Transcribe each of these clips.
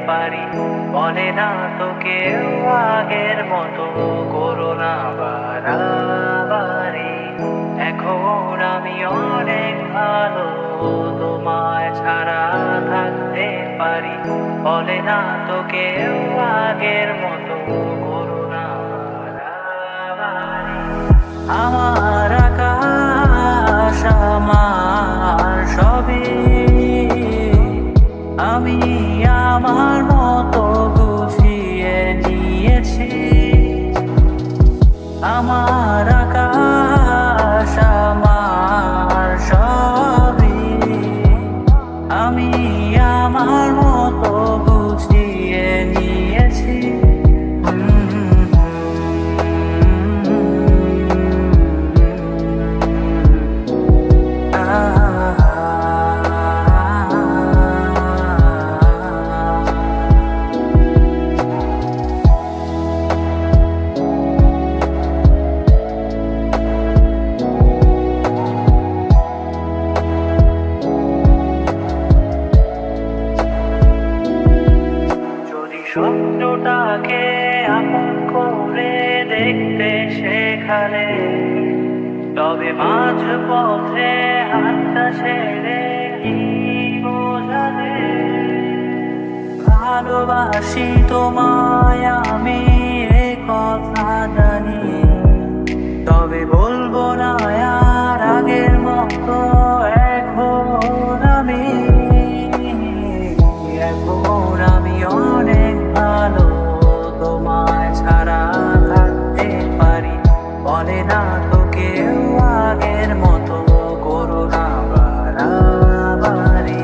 পারি, বলে না তো কেউ আগের মতো করোনা বাড়াবাড়ি। এখন আমি অনেক ভালো, তোমায় ছাড়া থাকতে পারি, বলে না তো কেউ আগের মতো করোনা বাড়াবাড়ি। আমার আকাশ আমার সবই আমি আমার মতো বুঝিয়ে নিয়েছি। আমার আকাশ আমার মাঝ পথে হাতটা ছেড়ে কি বোঝালে ভালোবাসি তোমায় আমি এ কথা জানি, তবে বলবো না আর আগের মতো এখন আমি অনেক ভালো তোমায় ছাড়া থাকতে পারি। বলে না তো কেউ আগের মতো করো না বাড়াবাড়ি।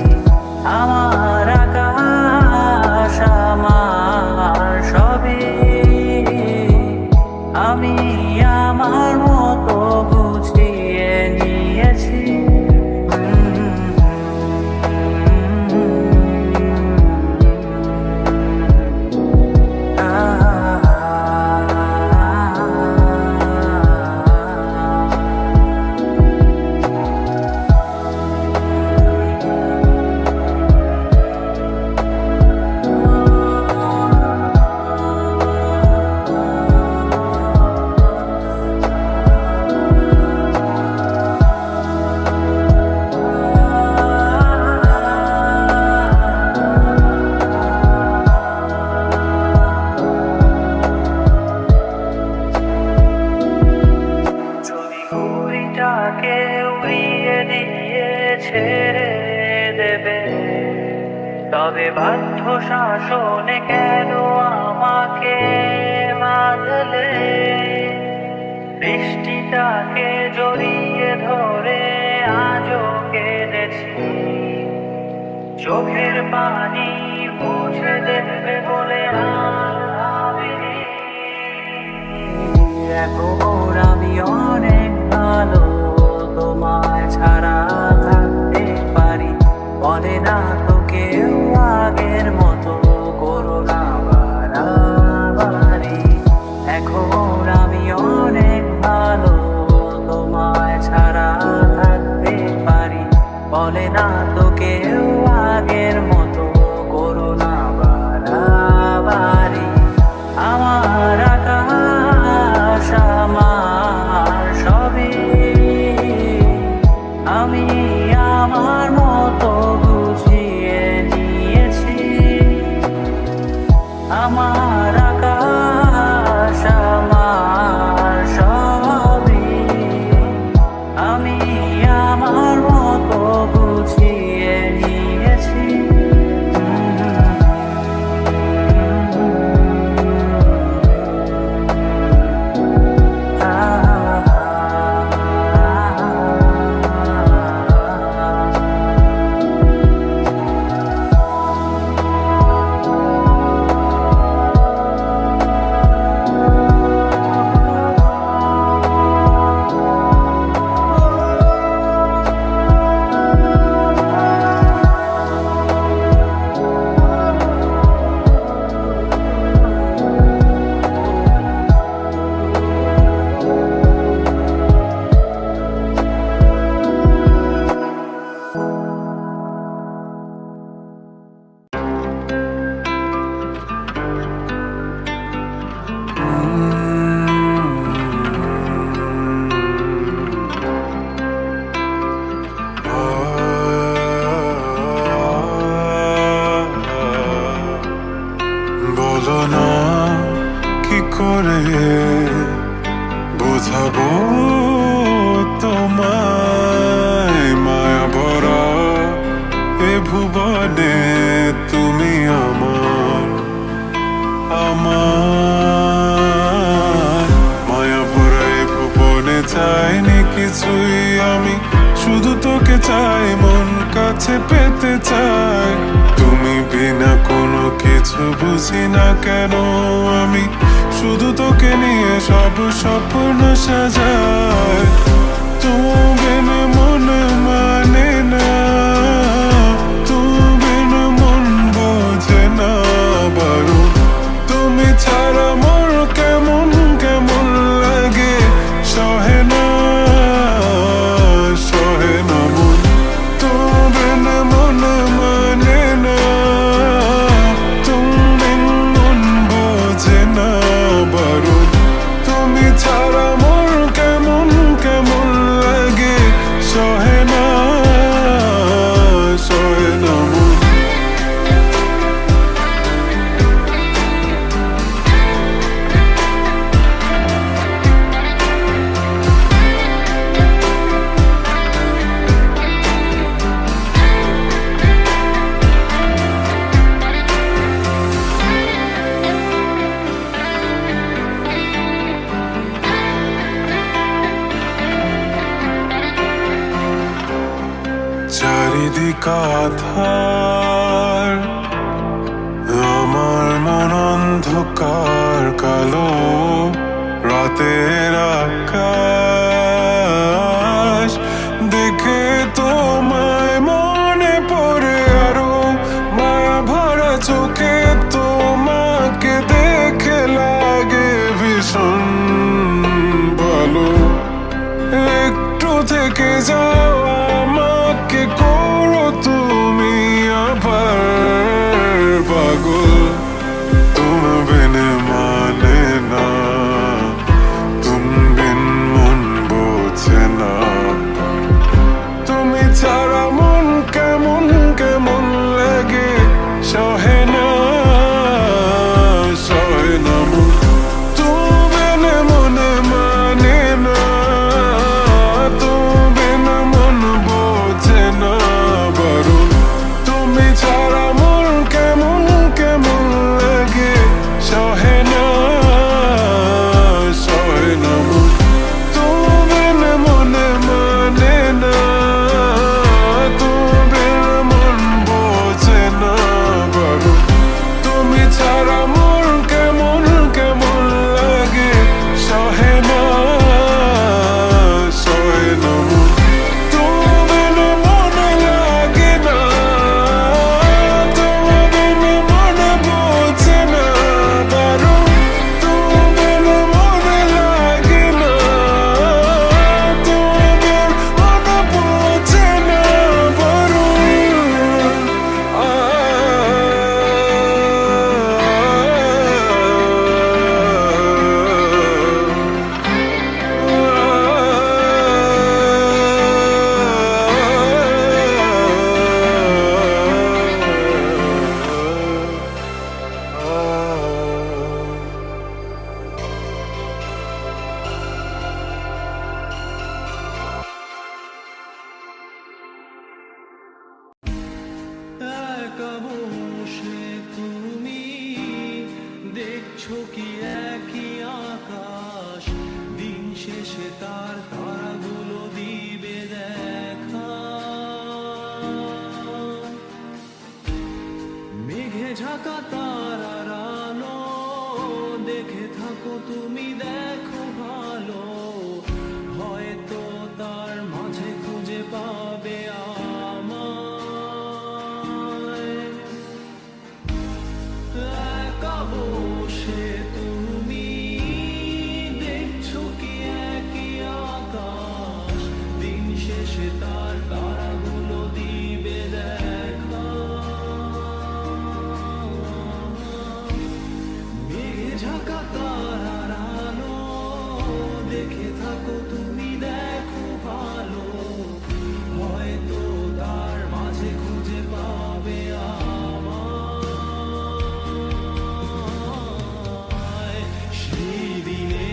আমার আকাশ আমার সবই আমি আমার মতো গুছিয়ে নিয়েছি। ঘুড়িটাকে উড়িয়ে দিয়ে ছেড়ে দেবে, তবে বাধ্য শাসনে কেন আমাকে বাঁধলে? বৃষ্টিটাকে জড়িয়ে ধরে আজও কেঁদেছি, চোখের পানি মুছে দেবে বলে আর ভাবিনি। এখন আমি অনেক ভালো তোমায় ছাড়া থাকতে পারি। বলে না তো কেউ আগের মতো করো না বাড়াবাড়ি। এখন আমি অনেক ভালো তোমায় ছাড়া থাকতে পারি। বলে না তো কেউ আগের মতো করো না বাড়াবাড়ি। আমার আকাশ আমার সবই আমি আমার মতো গুছিয়ে নিয়েছি। আমার আকাশ আমার সবই আমি আমার মতো গুছিয়ে নিয়েছি। বলো না কি করে বোঝাবো তোমায়, মায়া ভরা এ ভুবনে তুমি আমার আমার মায়া ভরা এ ভুবনে চাইনি কিছুই আমি, শুধু তোকে চাই, মন কাছে পেতে চাই। তুমি বিনা কোনো কিছু বুঝি না কেন আমি, শুধু তোকে নিয়ে সব স্বপ্ন সাজাই। তুমি বিনা মন মানে না, তুমি বিনা মন বোঝে না বারণ। তুমি ছাড়া মোর কেমন কেমন লাগে, সহে না সহে না মন। তুমি বিনা মন মানে না, তুমি মন বোঝে না বারণ। তুমি ছাড়া মোর কেমন কেমন লাগে। চারিদিক আধার, আমার মন অন্ধকার কালো, রাতের আকাশ দেখে তোমায় মনে পড়ে আরো, মায়া ভরা চোখে তোমাকে দেখে লাগে ভীষণ ভালো। একটু থেকে যাও, আমাকে করো তুমি আবার পাগল। তুমি বিনে মানে না, তুমি বিন মন বোঝে না। তুমি ছাড়া মন কেমন কেমন লাগে, সহে না সহে না মন। তুমি বিনে মনে মানে না, তুমি বিনে মন বোঝে না বারণ। তুমি ছাড়া মন কেমন কেমন লাগে, সহে না সহে না মন। তুমি বিনে মনে মানে না, তুমি বিনে মন বোঝে না বারণ। তুমি ছাড়া মন কেমন কেমন লাগে, সহে না সহে না মন। তুমি বিনে মনে লাগে না, তুমি বিনে মনে বোঝে না বারণ। তুমি বিনে মনে লাগে না, তুমি বিনে মনে বোঝে না একা বসে তুমি দেখছো কি একই আকাশ, দিন শেষে তার তারাগুলো দিবে দেখা। মেঘে ঢাকা তারার আলো দেখে থাকো তুমি, দেখো ভালো, হয়তো তার মাঝে খুঁজে পাবে আমায়। একা বসে তুমি দেখছো কি একই আকাশ, দিন শেষে তার তারাগুলো দিবে দেখা। মেঘে ঢাকা তারার আলো দেখে থাকো তুমি, দেখো ভালো, হয়তো তার মাঝে খুঁজে পাবে আমায়। সেই দিনে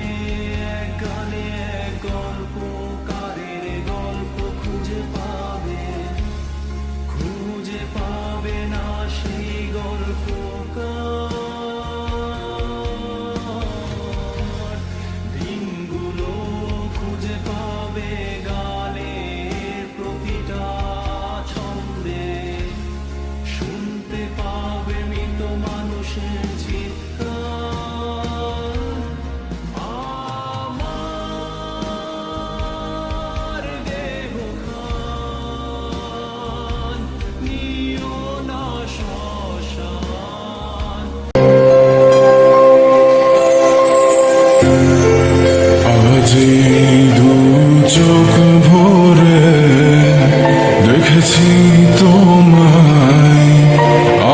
এক গানে এক গল্পকারের গল্প খুঁজে পাবে, খুঁজে পাবে না সেই গল্পকার। দিনগুলো খুঁজে পাবে গানের প্রতিটা ছন্দে, শুনতে পাবে মৃত মানুষের চিৎকার। আমার দেহ খান নিও না শ্মশান। আজ দু চোখ ভরে দেখেছি তোমায়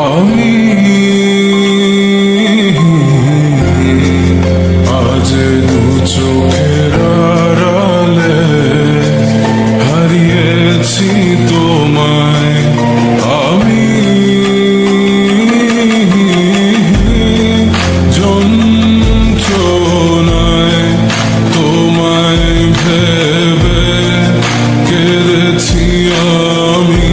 আমি, আজ দু চোখের আড়ালে হারিয়েছি তোমায় আমি। যন্ত্রণায় তোমায় ভেবে কেঁদেছি আমি।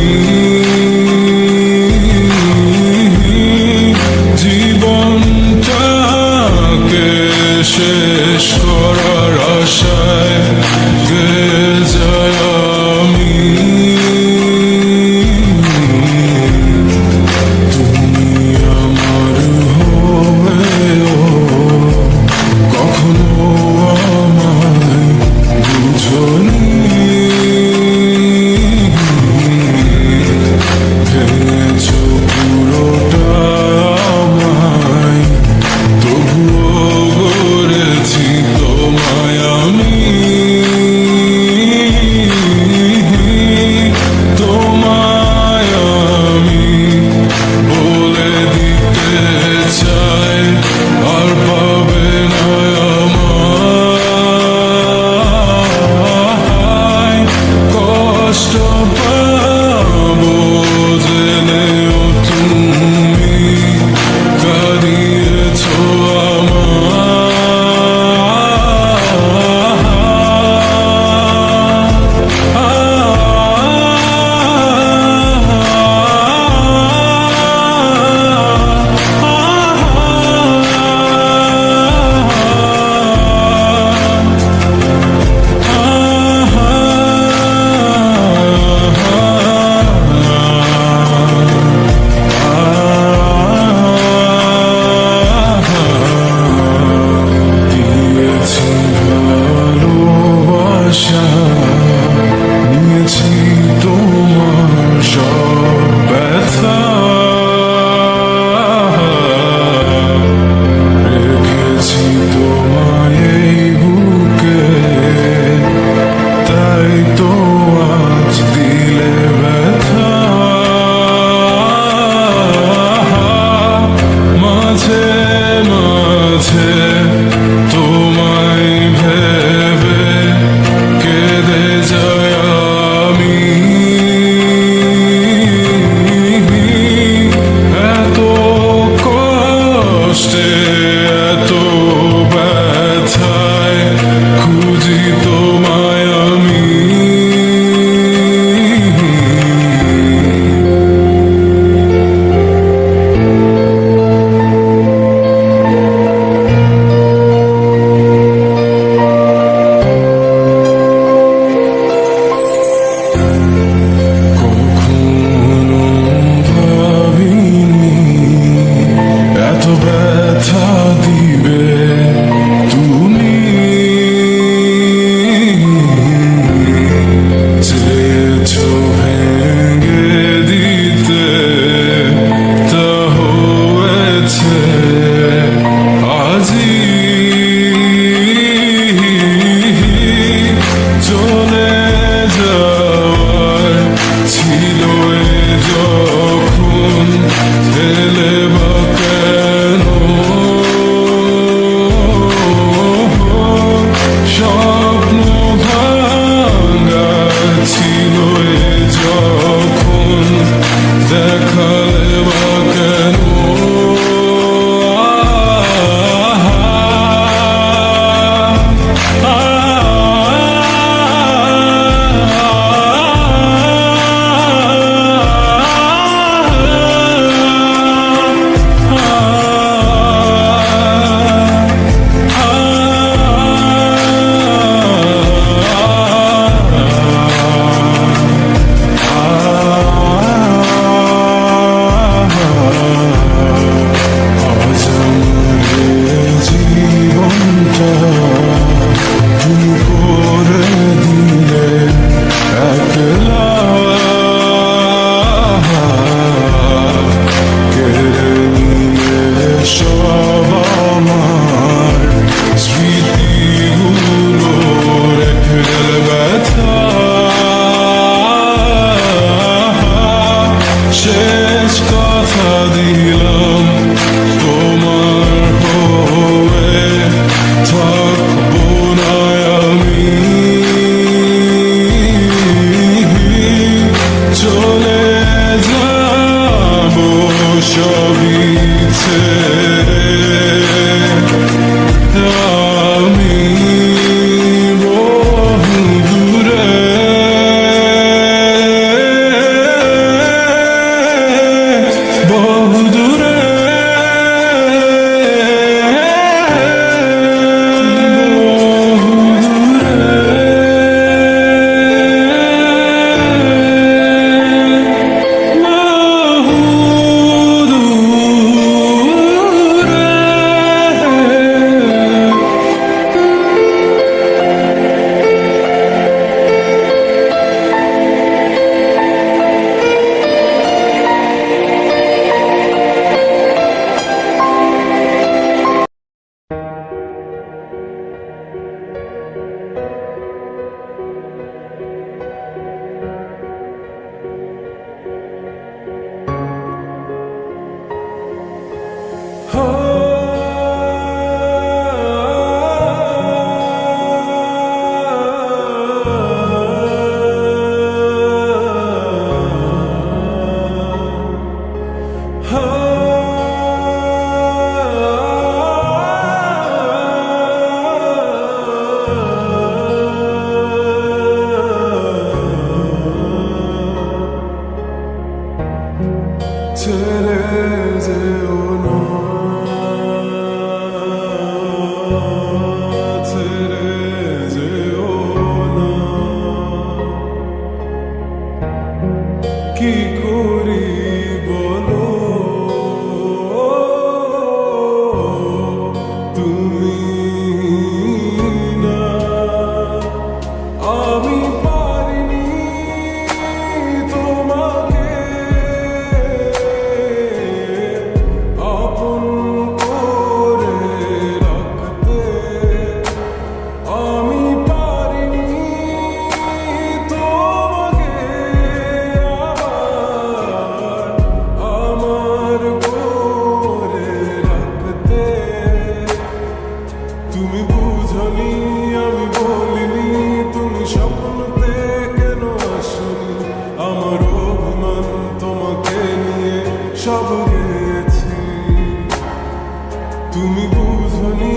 সবই ছেড়ে আমি বহু দূরে, বহু দূরে, ছেড়ে যেও না, ছেড়ে যেও না, কি করি বলো তুমি না, আমি পারিনি তোমাকে আপন করে রাখতে, আমি পারিনি তোমাকে আবার আমার করে রাখতে। তুমি বুঝনি আমি বলিনি, তুমি স্বপ্নতে কেন আসনি, আমার অভিমান তোমাকে নিয়ে সব গেছি। তুমি বুঝনি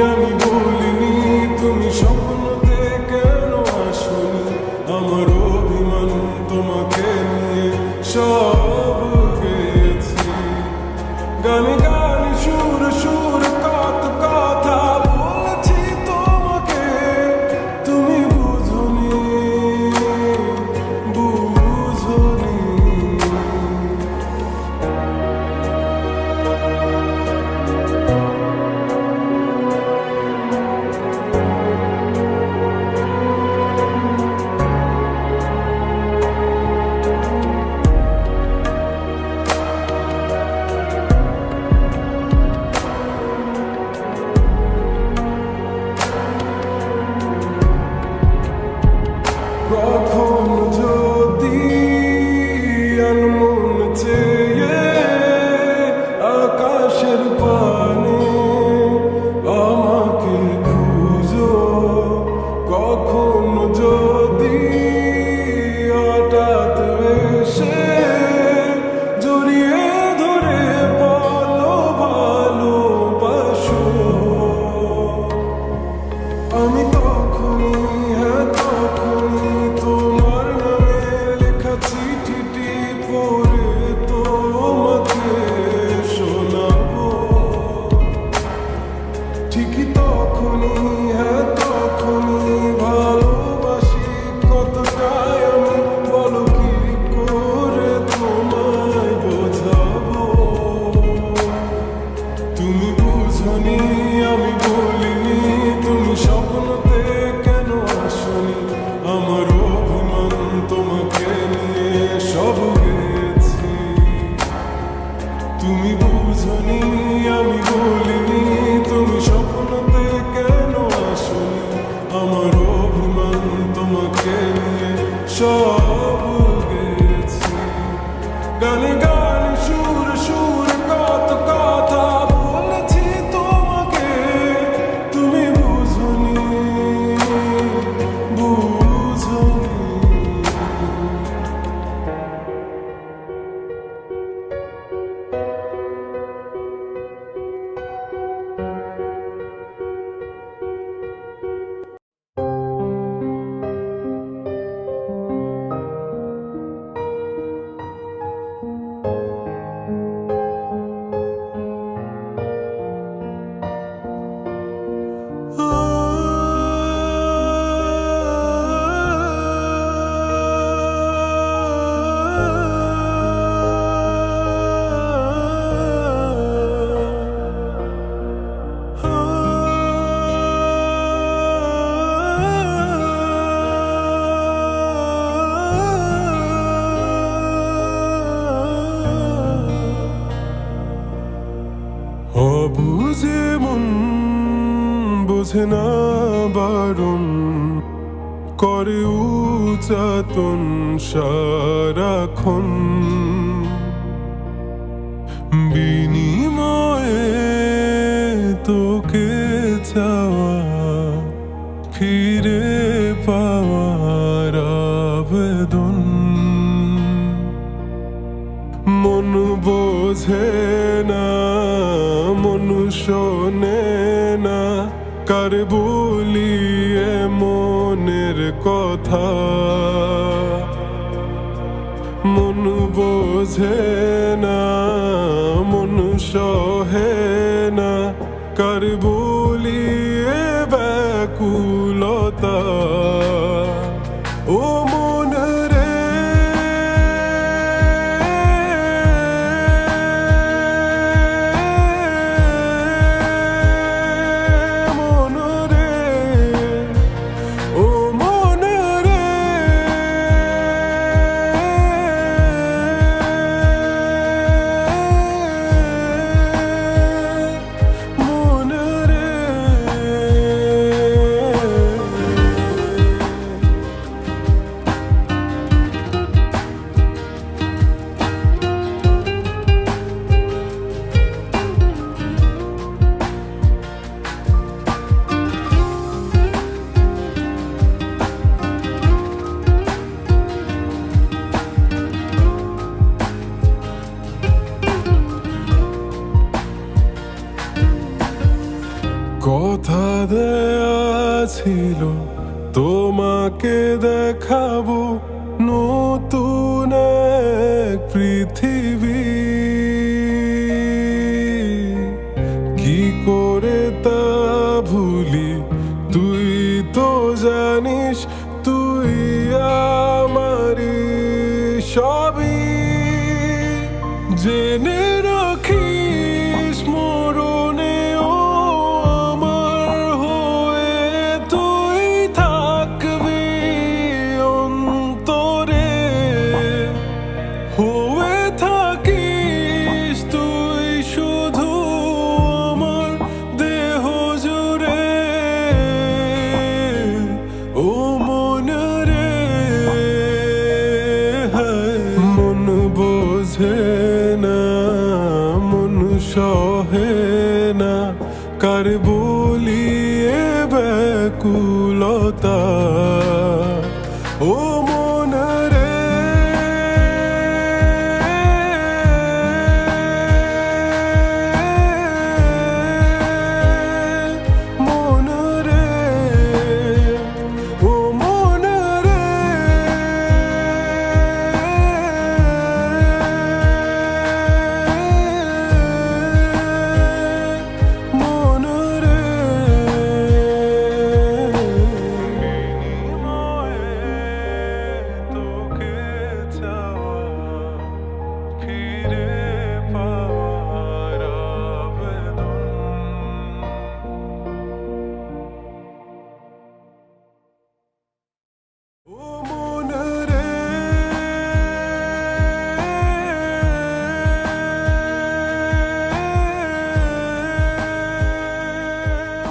আমি বলিনি, তুমি স্বপ্নতে কেন আসনি, আমার অভিমান তোমাকে নিয়ে সব গেছি। গানে গানে সুর সুর কত কথা বলেছি তোমাকে, তুমি বুঝনি, বুঝনি। কখন যদি আনমন চেয়ে আকাশের পানে আমাকে খুঁজো, কখন যদি হঠাৎ এসে জড়িয়ে ধরে বলো ভালোবাসো, আমি তখনই, হ্যাঁ তখনই তোমার নামে লেখা চিঠিটি পড়ে তোমাকে শোনাবো। ঠিকই তখনই, হ্যাঁ তখনই ভালোবাসি কতটাই আমি, বলো কি করে তোমায় বোঝাবো। তুমি বুঝনি আমি বলিনি, তুমি স্বপ্নতে কেন আসনি, আমার অভিমান তোমাকে নিয়ে সব গেছি। তুমি বুঝনি আমি বলিনি, তুমি স্বপ্নতে কেন আসনি, আমার অভিমান তোমাকে নিয়ে সব গেছি। গানে গানে সুর সুর কত কথা বলেছি তোমাকে, তুমি বুঝনি, বুঝনি। বোঝে না বারণ করে উচাতন সারাক্ষণ বিনিময়ে তোকে চাওয়া ফিরে পাওয়ার আবেদন মন বোঝে না মন শোনে না কার বলিয়ে মনের কথা মন বোঝে না মন সহে না কার বলিয়ে ব্যাকুলতা ও মন রে মন রে ও মন রে মন রে কথা দেয়া ছিল তোমাকে দেখাবো নতুন এক পৃথিবী কি করে তা ভুলি তুই তো জানিস তুই আমারই সবই জেনে রাখিস মরণেও আমার হয়ে তুই থাকবি অন্তরে হয়ে থাকিস তুই শুধু আমার দেহ জুড়ে ও মন রে মন বোঝে না মন সহে না কার বলিয়ে ব্যাকুলতা ও মন রে মন রে ও মন রে মন রে তোকে চাওয়া ফিরে পাওয়ার আবেদন ও মন রে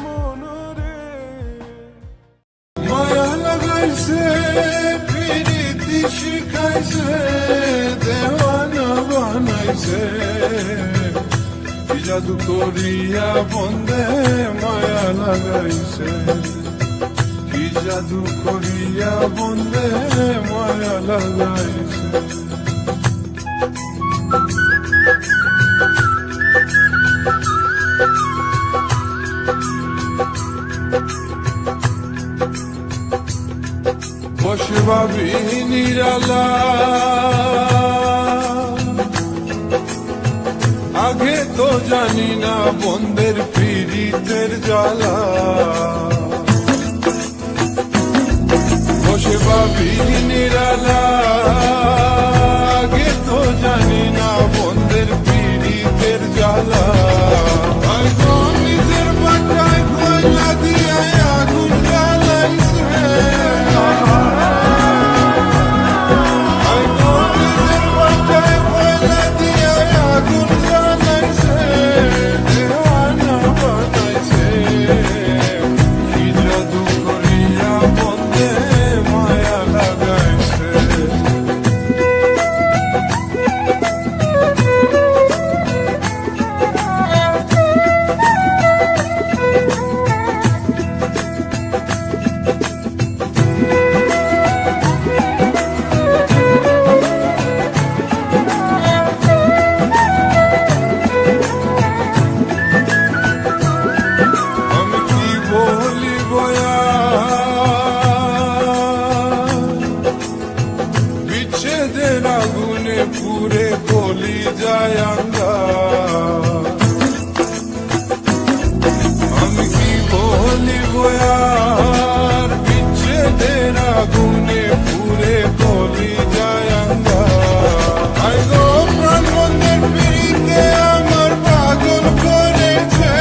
মন রে মায়া লাগাইছে প্রীতি শিখাইছে দেওয়ানা বানাইছে কি জাদু করিয়া বন্দে মায়া লাগাইছে কি জাদু করিয়া বন্দে মায়া লাগাইছে বসে ভাবি নিরালা আগে তো জানি না বন্ধের পীড়িতের জ্বালা বসে ভাবি নিরালা আগে তো জানি না বন্ধের পীড়িতের জ্বালা হয়তো নিজের বাটায় কয়লা দিয়ে আগুন জ্বালাইছে হয়তো নিজের বাটায় কয়লা দিয়ে আগুন জ্বালাইছে দেওয়ানা বানাইছে বিচ্ছেদের আগুনে পুরে কলি যায় আঙ্গার। আমি কি বলিব আর, বিচ্ছেদের আগুনে পুরে কলি যায় আঙ্গার। আই গো প্রাণ বন্ধের পিড়িতে আমার পাগল করেছে।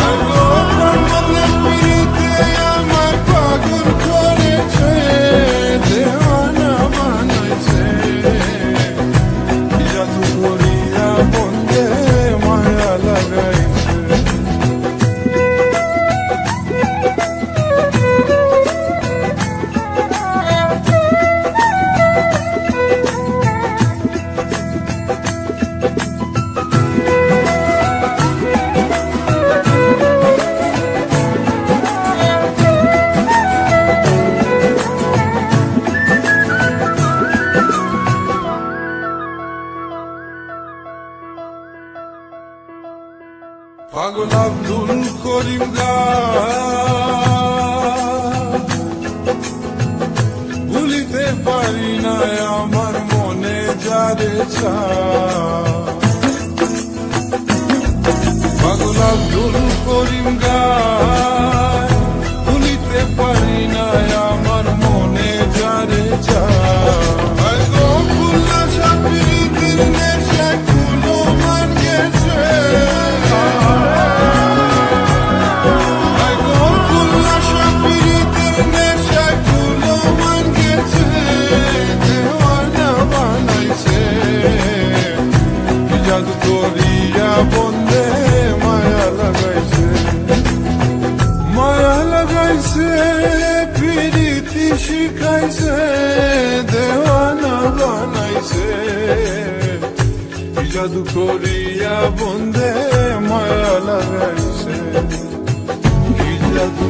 আই গো প্রাণ বন্ধের পিড়িতে আমার পাগল করেছে। দেওয়ানা বানাইছে, জাদু করিয়া বন্ধে মায়া লাগাইছে। পাগল আব্দুল করিম গায়, ভুলিতে পারি না আমার মনে যারে চায়। পাগল আব্দুল করিম গায়, ভুলিতে পারি না আমার মনে যারে চায়। গো খুলনা সাপিরিতির নেশা কুলো মান গেছে। জাদু করিয়া বন্ধে মায়া লাগাইছে, মায়া লাগাইছে, প্রীতি শিখাইছে, দেওয়ানা বানাইছে। জাদু করিয়া বন্ধে মায়া লাগাইছে, জাদু